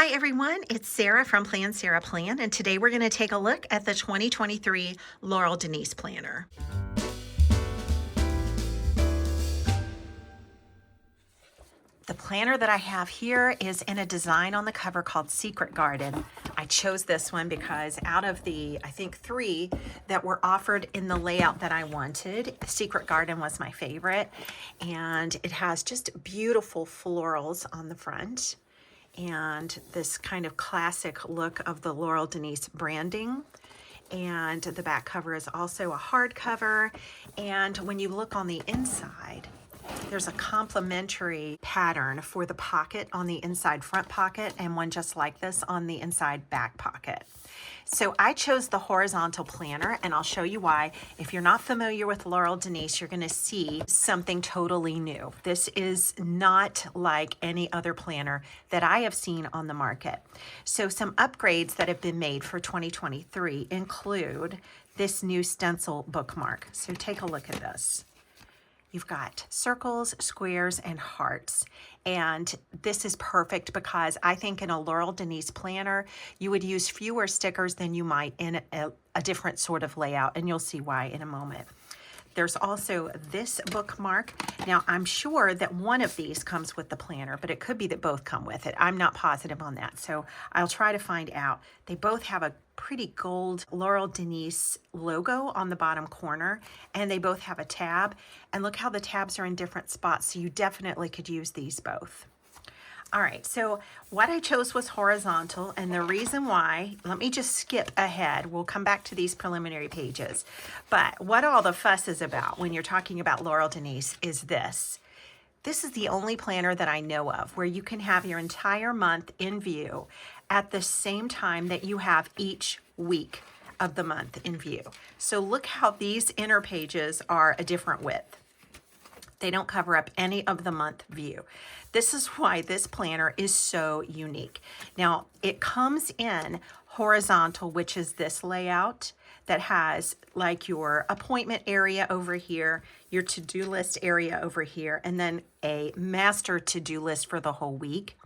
Hi everyone, it's Sarah from Plan Sarah Plan, and today we're going to take a look at the 2023 Laurel Denise Planner. The planner that I have here is in a design on the cover called Secret Garden. I chose this one because out of the, I think, 3 that were offered in the layout that I wanted, Secret Garden was my favorite, and it has just beautiful florals on the front and this kind of classic look of the Laurel Denise branding. And the back cover is also a hardcover. And when you look on the inside, there's a complementary pattern for the pocket on the inside front pocket and one just like this on the inside back pocket. So I chose the horizontal planner, and I'll show you why. If you're not familiar with Laurel Denise, you're going to see something totally new. This is not like any other planner that I have seen on the market. So some upgrades that have been made for 2023 include this new stencil bookmark. So take a look at this. You've got circles, squares, and hearts. And this is perfect because I think in a Laurel Denise planner, you would use fewer stickers than you might in a different sort of layout, and you'll see why in a moment. There's also this bookmark. Now, I'm sure that one of these comes with the planner, but it could be that both come with it. I'm not positive on that, so I'll try to find out. They both have a pretty gold Laurel Denise logo on the bottom corner, and they both have a tab. And look how the tabs are in different spots, so you definitely could use these both. All right, so what I chose was horizontal, and the reason why, let me just skip ahead. We'll come back to these preliminary pages. But what all the fuss is about when you're talking about Laurel Denise is this. This is the only planner that I know of where you can have your entire month in view at the same time that you have each week of the month in view. So look how these inner pages are a different width. They don't cover up any of the month view. This is why this planner is so unique. Now, it comes in horizontal, which is this layout that has like your appointment area over here, your to-do list area over here, and then a master to-do list for the whole week.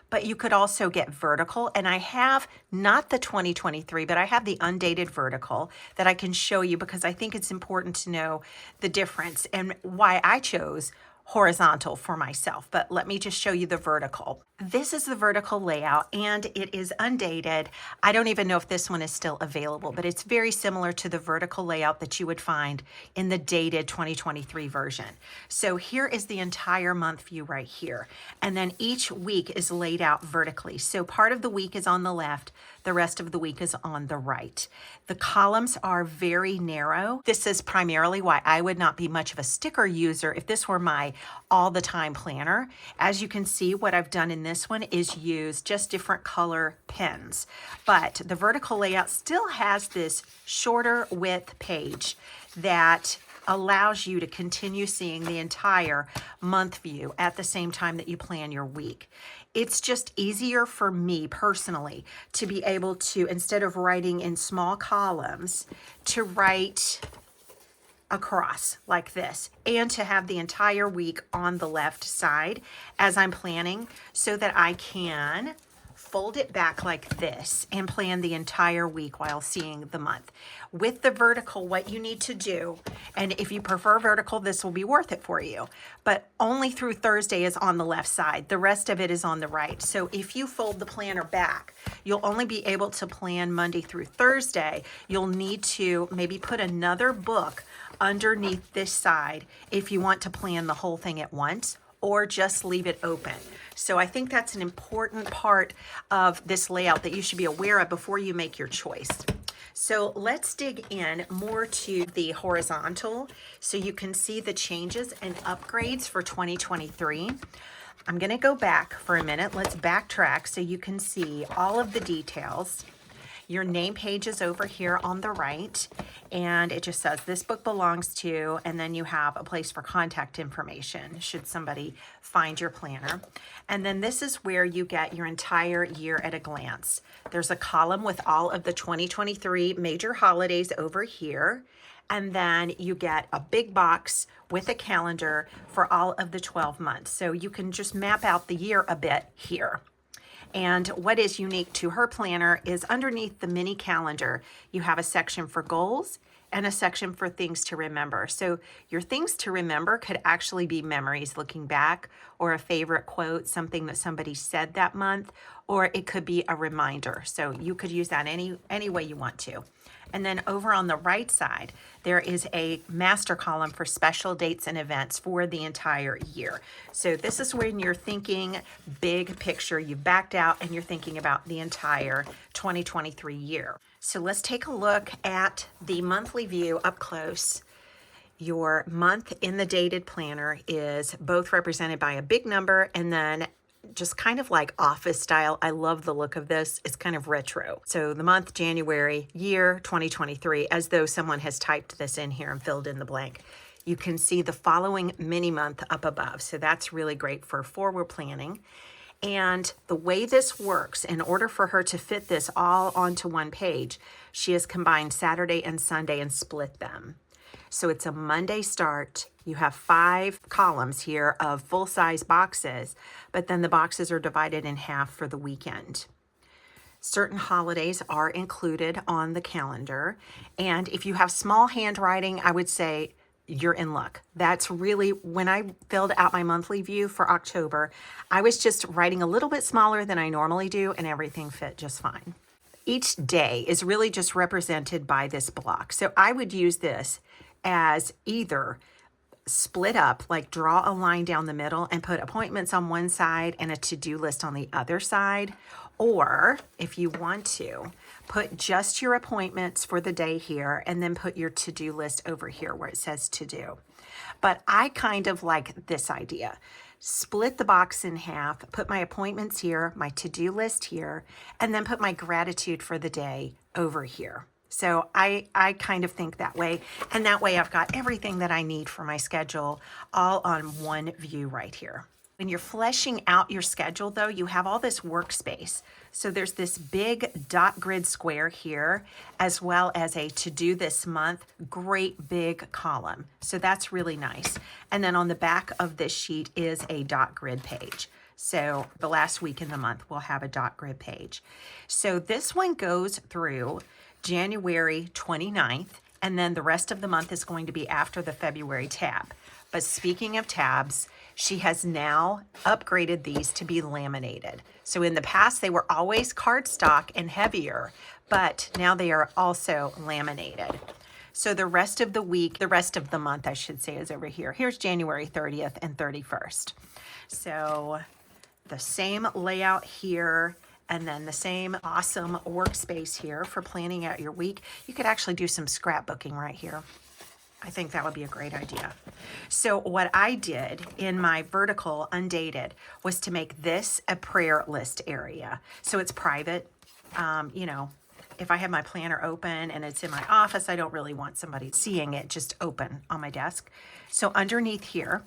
But you could also get vertical, and I have not the 2023, but I have the undated vertical that I can show you because I think it's important to know the difference and why I chose horizontal for myself. But let me just show you the vertical. This is the vertical layout, and it is undated. I don't even know if this one is still available, but it's very similar to the vertical layout that you would find in the dated 2023 version. So here is the entire month view right here. And then each week is laid out vertically. So part of the week is on the left, the rest of the week is on the right. The columns are very narrow. This is primarily why I would not be much of a sticker user if this were my all the time planner. As you can see, what I've done in this one is use just different color pens, but the vertical layout still has this shorter width page that allows you to continue seeing the entire month view at the same time that you plan your week. It's just easier for me personally to be able to, instead of writing in small columns, to write across like this and to have the entire week on the left side as I'm planning so that I can fold it back like this and plan the entire week while seeing the month. With the vertical, what you need to do, and if you prefer vertical, this will be worth it for you, but only through Thursday is on the left side. The rest of it is on the right. So if you fold the planner back, you'll only be able to plan Monday through Thursday. You'll need to maybe put another book underneath this side if you want to plan the whole thing at once, or just leave it open. So I think that's an important part of this layout that you should be aware of before you make your choice. So let's dig in more to the horizontal so you can see the changes and upgrades for 2023. I'm gonna go back for a minute. Let's backtrack so you can see all of the details. Your name page is over here on the right, and it just says this book belongs to, and then you have a place for contact information should somebody find your planner. And then this is where you get your entire year at a glance. There's a column with all of the 2023 major holidays over here, and then you get a big box with a calendar for all of the 12 months. So you can just map out the year a bit here. And what is unique to her planner is underneath the mini calendar, you have a section for goals and a section for things to remember. So your things to remember could actually be memories looking back, or a favorite quote, something that somebody said that month, or it could be a reminder. So you could use that any way you want to. And then over on the right side, there is a master column for special dates and events for the entire year. So this is when you're thinking big picture, you've backed out and you're thinking about the entire 2023 year. So let's take a look at the monthly view up close. Your month in the dated planner is both represented by a big number and then just kind of like office style. I love the look of this. It's kind of retro. So the month, January, year 2023, as though someone has typed this in here and filled in the blank. You can see the following mini month up above. So that's really great for forward planning. And the way this works, in order for her to fit this all onto one page, she has combined Saturday and Sunday and split them. So it's a Monday start. You have 5 columns here of full-size boxes, but then the boxes are divided in half for the weekend. Certain holidays are included on the calendar, and if you have small handwriting, I would say you're in luck. That's really, when I filled out my monthly view for October, I was just writing a little bit smaller than I normally do, and everything fit just fine. Each day is really just represented by this block. So I would use this as either split up, like draw a line down the middle and put appointments on one side and a to-do list on the other side. Or if you want to, put just your appointments for the day here and then put your to-do list over here where it says to do. But I kind of like this idea. Split the box in half, put my appointments here, my to-do list here, and then put my gratitude for the day over here. So I kind of think that way, and that way I've got everything that I need for my schedule all on one view right here. When you're fleshing out your schedule though, you have all this workspace. So there's this big dot grid square here, as well as a to do this month, great big column. So that's really nice. And then on the back of this sheet is a dot grid page. So the last week in the month, we'll have a dot grid page. So this one goes through January 29th, and then the rest of the month is going to be after the February tab. But speaking of tabs, she has now upgraded these to be laminated. So in the past, they were always cardstock and heavier, but now they are also laminated. So the rest of the week, the rest of the month, I should say, is over here. Here's January 30th and 31st. So the same layout here, and then the same awesome workspace here for planning out your week. You could actually do some scrapbooking right here. I think that would be a great idea. So what I did in my vertical undated was to make this a prayer list area. So it's private. You know, if I have my planner open and it's in my office, I don't really want somebody seeing it just open on my desk. So underneath here,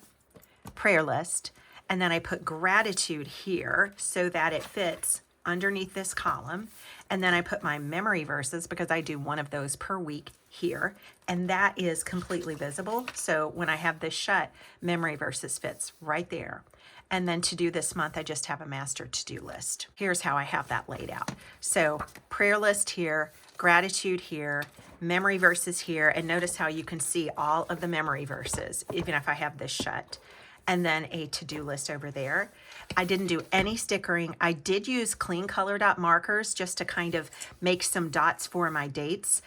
prayer list, and then I put gratitude here so that it fits underneath this column. And then I put my memory verses, because I do one of those per week, here, and that is completely visible. So when I have this shut, memory verses fits right there. And then to do this month, I just have a master to-do list. Here's how I have that laid out. So prayer list here, gratitude here, memory verses here, and notice how you can see all of the memory verses, even if I have this shut. And then a to-do list over there. I didn't do any stickering. I did use clean color dot markers just to kind of make some dots for my dates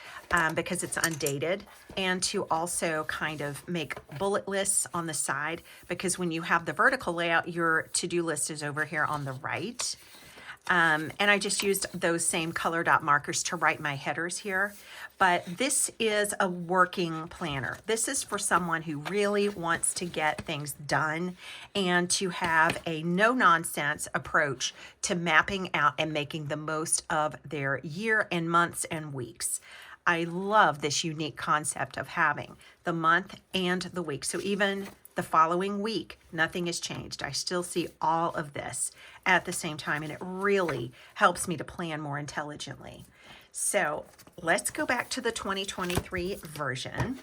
because it's undated, and to also kind of make bullet lists on the side, because when you have the vertical layout, your to-do list is over here on the right. And I just used those same color dot markers to write my headers here. But this is a working planner. This is for someone who really wants to get things done and to have a no-nonsense approach to mapping out and making the most of their year and months and weeks. I love this unique concept of having the month and the week. So even the following week, nothing has changed. I still see all of this at the same time, and it really helps me to plan more intelligently. So let's go back to the 2023 version,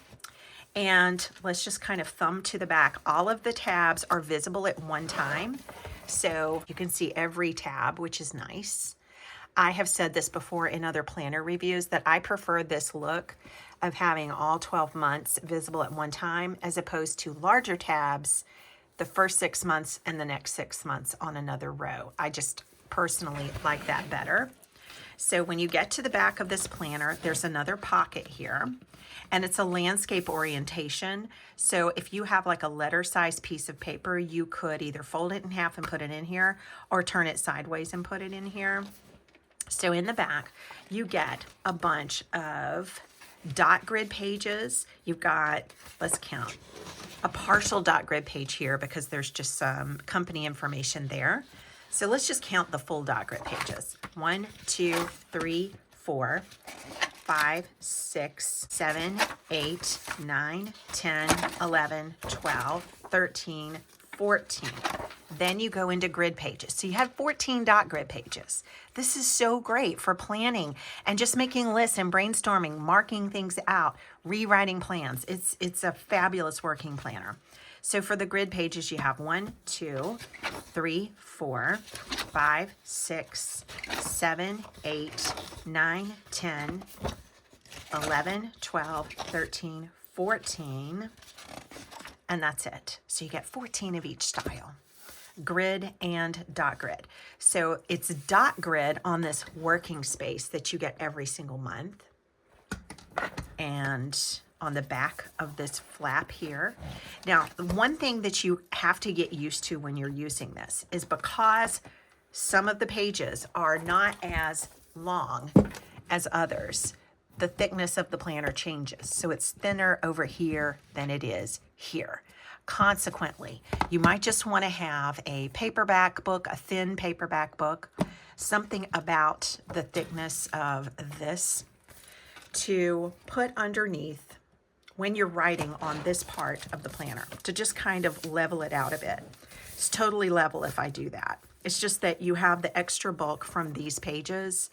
and let's just kind of thumb to the back. All of the tabs are visible at one time. So you can see every tab, which is nice. I have said this before in other planner reviews that I prefer this look of having all 12 months visible at one time as opposed to larger tabs, the first 6 months and the next 6 months on another row. I just personally like that better. So when you get to the back of this planner, there's another pocket here, and it's a landscape orientation. So if you have like a letter size piece of paper, you could either fold it in half and put it in here or turn it sideways and put it in here. So in the back, you get a bunch of dot grid pages. You've got, let's count, a partial dot grid page here because there's just some company information there. So let's just count the full dot grid pages. 1, 2, 3, 4, 5, 6, 7, 8, 9, 10, 11, 12, 13, 14. Then you go into grid pages. So you have 14 dot grid pages. This is so great for planning and just making lists and brainstorming, marking things out, rewriting plans. It's a fabulous working planner. So for the grid pages, you have 1, 2, 3, 4, 5, 6, 7, 8, 9, 10, 11, 12, 13, 14, and that's it. So you get 14 of each style, grid and dot grid. So it's dot grid on this working space that you get every single month. And on the back of this flap here. Now, one thing that you have to get used to when you're using this is because some of the pages are not as long as others, the thickness of the planner changes. So it's thinner over here than it is here. Consequently, you might just want to have a paperback book, a thin paperback book, something about the thickness of this to put underneath when you're writing on this part of the planner to just kind of level it out a bit. It's totally level if I do that. It's just that you have the extra bulk from these pages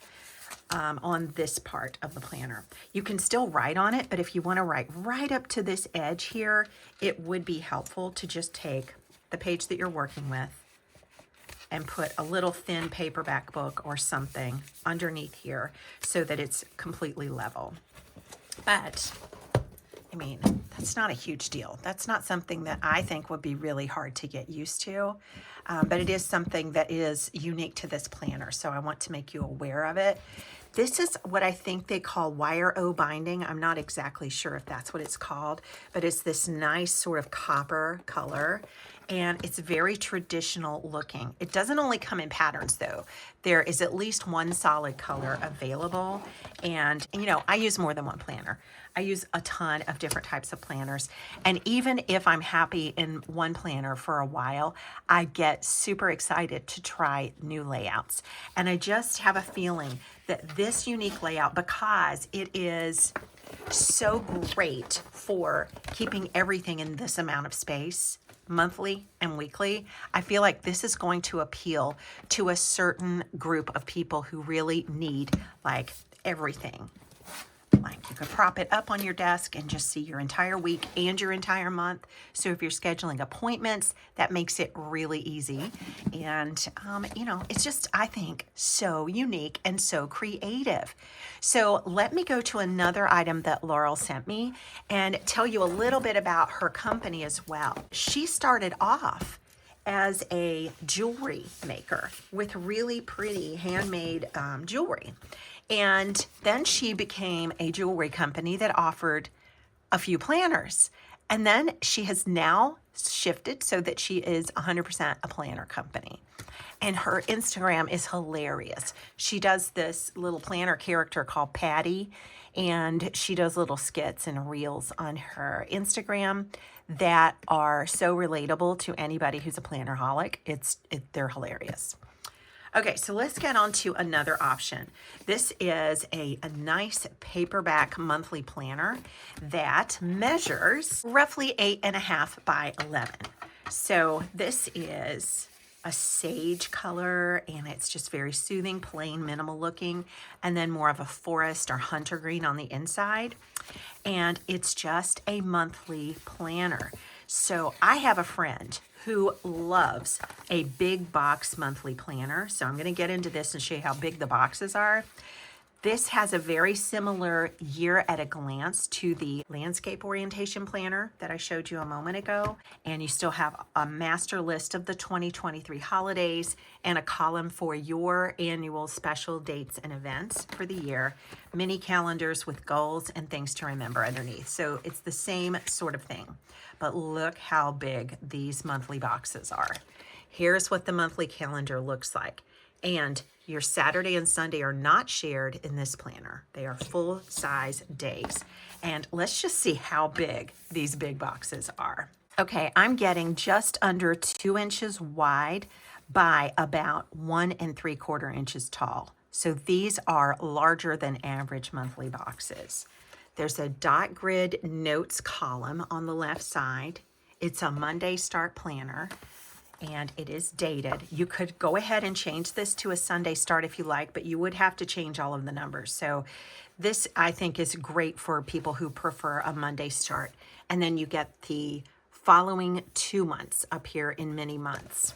on this part of the planner. You can still write on it, but if you want to write right up to this edge here, it would be helpful to just take the page that you're working with and put a little thin paperback book or something underneath here so that it's completely level. But I mean, that's not a huge deal. That's not something that I think would be really hard to get used to, but it is something that is unique to this planner, so I want to make you aware of it. This is what I think they call wire O binding. I'm not exactly sure if that's what it's called, but it's this nice sort of copper color, and it's very traditional looking. It doesn't only come in patterns though. There is at least one solid color available, and you know, I use more than one planner. I use a ton of different types of planners, and even if I'm happy in one planner for a while, I get super excited to try new layouts. And I just have a feeling that this unique layout, because it is so great for keeping everything in this amount of space, monthly and weekly, I feel like this is going to appeal to a certain group of people who really need like everything. Like you could prop it up on your desk and just see your entire week and your entire month. So if you're scheduling appointments, that makes it really easy. And, you know, it's just, I think, so unique and so creative. So let me go to another item that Laurel sent me and tell you a little bit about her company as well. She started off as a jewelry maker with really pretty handmade jewelry. And then she became a jewelry company that offered a few planners. And then she has now shifted so that she is 100% a planner company. And her Instagram is hilarious. She does this little planner character called Patty, and she does little skits and reels on her Instagram that are so relatable to anybody who's a plannerholic. They're hilarious. Okay, so let's get on to another option. This is a nice paperback monthly planner that measures roughly 8.5 by 11. So this is a sage color, and it's just very soothing, plain, minimal looking, and then more of a forest or hunter green on the inside. And it's just a monthly planner. So I have a friend who loves a big box monthly planner. So I'm going to get into this and show you how big the boxes are. This has a very similar year at a glance to the landscape orientation planner that I showed you a moment ago. And you still have a master list of the 2023 holidays and a column for your annual special dates and events for the year, mini calendars with goals and things to remember underneath. So it's the same sort of thing, but look how big these monthly boxes are. Here's what the monthly calendar looks like. And your Saturday and Sunday are not shared in this planner. They are full-size days. And let's just see how big these big boxes are. Okay, I'm getting just under 2 inches wide by about 1 3/4 inches tall. So these are larger than average monthly boxes. There's a dot grid notes column on the left side. It's a Monday start planner, and it is dated. You could go ahead and change this to a Sunday start if you like, but you would have to change all of the numbers. So this, I think, is great for people who prefer a Monday start. And then you get the following 2 months up here in mini months.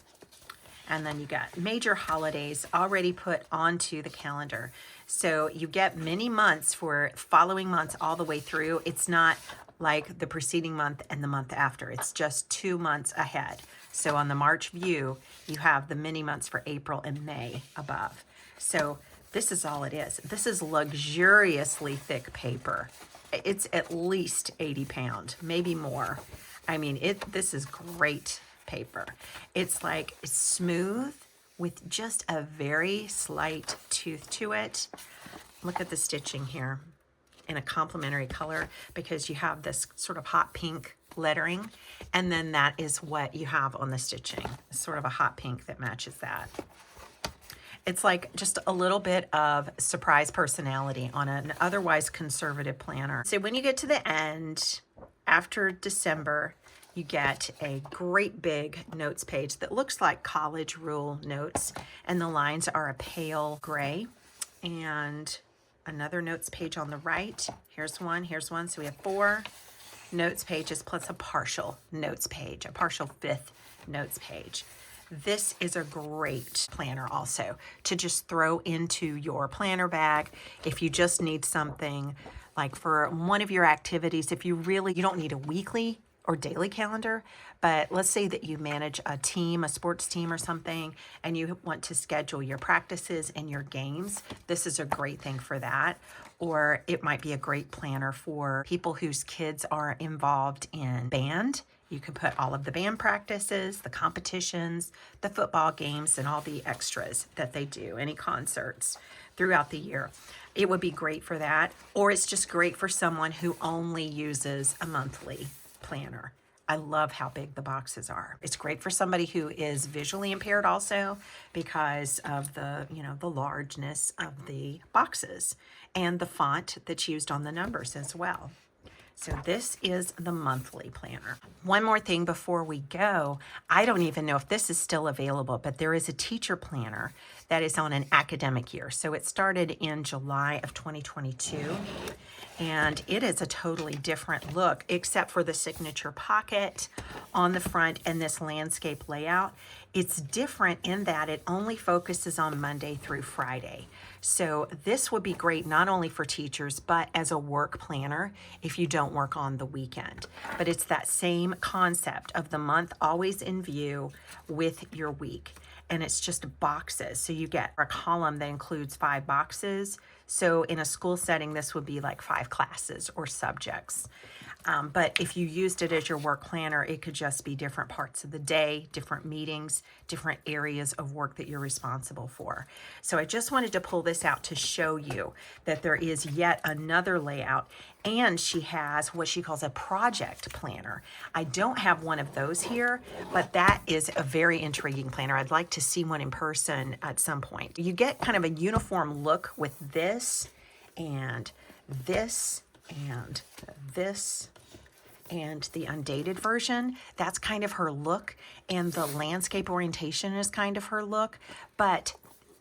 And then you got major holidays already put onto the calendar. So you get many months for following months all the way through. It's not like the preceding month and the month after. It's just 2 months ahead. So on the March view, you have the mini months for April and May above. So this is all it is. This is luxuriously thick paper. It's at least 80 pounds, maybe more. I mean, this is great paper. It's smooth with just a very slight tooth to it. Look at the stitching here in a complementary color, because you have this sort of hot pink lettering, and then that is what you have on the stitching, sort of a hot pink that matches that. It's like just a little bit of surprise personality on an otherwise conservative planner. So when you get to the end, after December, you get a great big notes page that looks like college rule notes, and the lines are a pale gray. And another notes page on the right. Here's one, so we have 4 notes pages plus a partial notes page, a partial 5th notes page. This is a great planner also to just throw into your planner bag if you just need something like for one of your activities. If you don't need a weekly or daily calendar, but let's say that you manage a team, a sports team or something, and you want to schedule your practices and your games, this is a great thing for that. Or it might be a great planner for people whose kids are involved in band. You could put all of the band practices, the competitions, the football games, and all the extras that they do, any concerts throughout the year. It would be great for that. Or it's just great for someone who only uses a monthly planner. I love how big the boxes are. It's great for somebody who is visually impaired also, because of the largeness of the boxes and the font that's used on the numbers as well. So this is the monthly planner. One more thing before we go, I don't even know if this is still available, but there is a teacher planner that is on an academic year. So it started in July of 2022, and it is a totally different look, except for the signature pocket on the front and this landscape layout. It's different in that it only focuses on Monday through Friday. So this would be great not only for teachers, but as a work planner if you don't work on the weekend. But it's that same concept of the month always in view with your week. And it's just boxes. So you get a column that includes 5 boxes. So in a school setting, this would be like 5 classes or subjects. But if you used it as your work planner, it could just be different parts of the day, different meetings, different areas of work that you're responsible for. So I just wanted to pull this out to show you that there is yet another layout, and she has what she calls a project planner. I don't have one of those here, but that is a very intriguing planner. I'd like to see one in person at some point. You get kind of a uniform look with this and this and this and the undated version. That's kind of her look, and the landscape orientation is kind of her look, but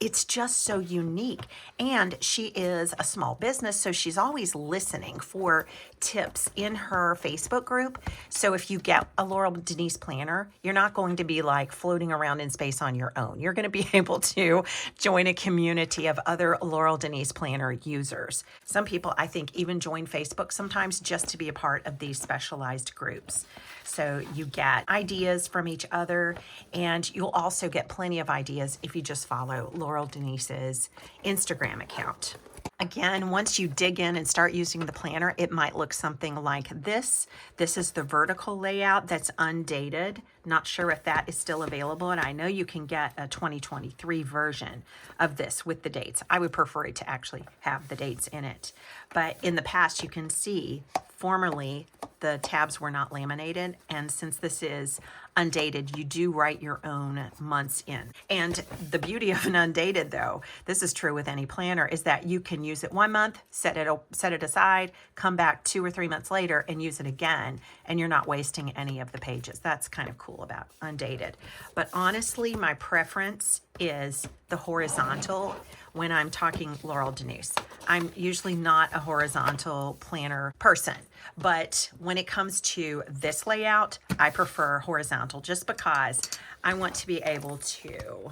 it's just so unique. And she is a small business, so she's always listening for tips in her Facebook group. So if you get a Laurel Denise planner, you're not going to be like floating around in space on your own. You're going to be able to join a community of other Laurel Denise planner users. Some people, I think, even join Facebook sometimes just to be a part of these specialized groups. So you get ideas from each other, and you'll also get plenty of ideas if you just follow Laurel Denise's Instagram account. Again, once you dig in and start using the planner, it might look something like this. This is the vertical layout that's undated. Not sure if that is still available, and I know you can get a 2023 version of this with the dates. I would prefer it to actually have the dates in it. But in the past, you can see formerly the tabs were not laminated, and since this is undated, you do write your own months in. And the beauty of an undated, though, this is true with any planner, is that you can use it 1 month, set it aside, come back 2 or 3 months later and use it again, and you're not wasting any of the pages. That's kind of cool about undated. But honestly, my preference is the horizontal when I'm talking Laurel Denise. I'm usually not a horizontal planner person, but when it comes to this layout, I prefer horizontal just because I want to be able to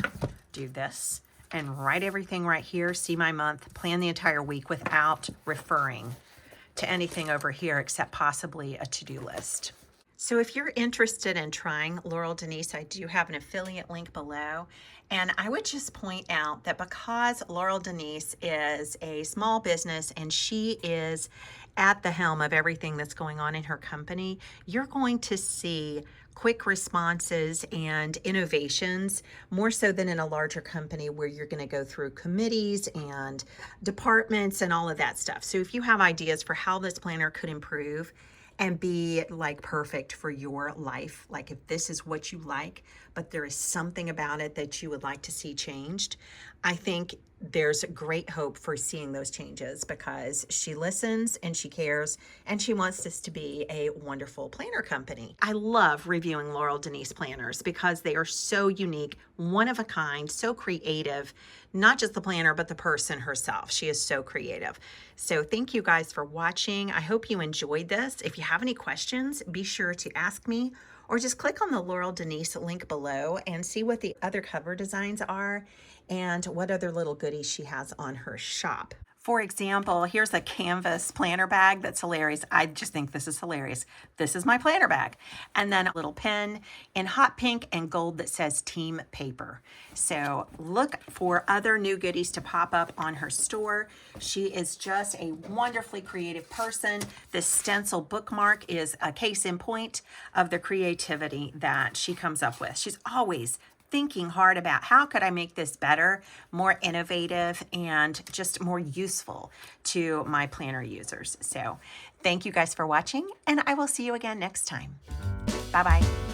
do this and write everything right here, see my month, plan the entire week without referring to anything over here except possibly a to-do list. So if you're interested in trying Laurel Denise, I do have an affiliate link below. And I would just point out that because Laurel Denise is a small business and she is at the helm of everything that's going on in her company, you're going to see quick responses and innovations more so than in a larger company where you're going to go through committees and departments and all of that stuff. So if you have ideas for how this planner could improve and be like perfect for your life, like if this is what you like, but there is something about it that you would like to see changed, I think there's great hope for seeing those changes because she listens and she cares and she wants this to be a wonderful planner company. I love reviewing Laurel Denise planners because they are so unique, one of a kind, so creative, not just the planner, but the person herself. She is so creative. So thank you guys for watching. I hope you enjoyed this. If you have any questions, be sure to ask me or just click on the Laurel Denise link below and see what the other cover designs are and what other little goodies she has on her shop. For example, here's a canvas planner bag that's hilarious. I just think this is hilarious. This is my planner bag. And then a little pen in hot pink and gold that says Team Paper. So look for other new goodies to pop up on her store. She is just a wonderfully creative person. This stencil bookmark is a case in point of the creativity that she comes up with. She's always thinking hard about how could I make this better, more innovative, and just more useful to my planner users. So thank you guys for watching, and I will see you again next time. Bye-bye.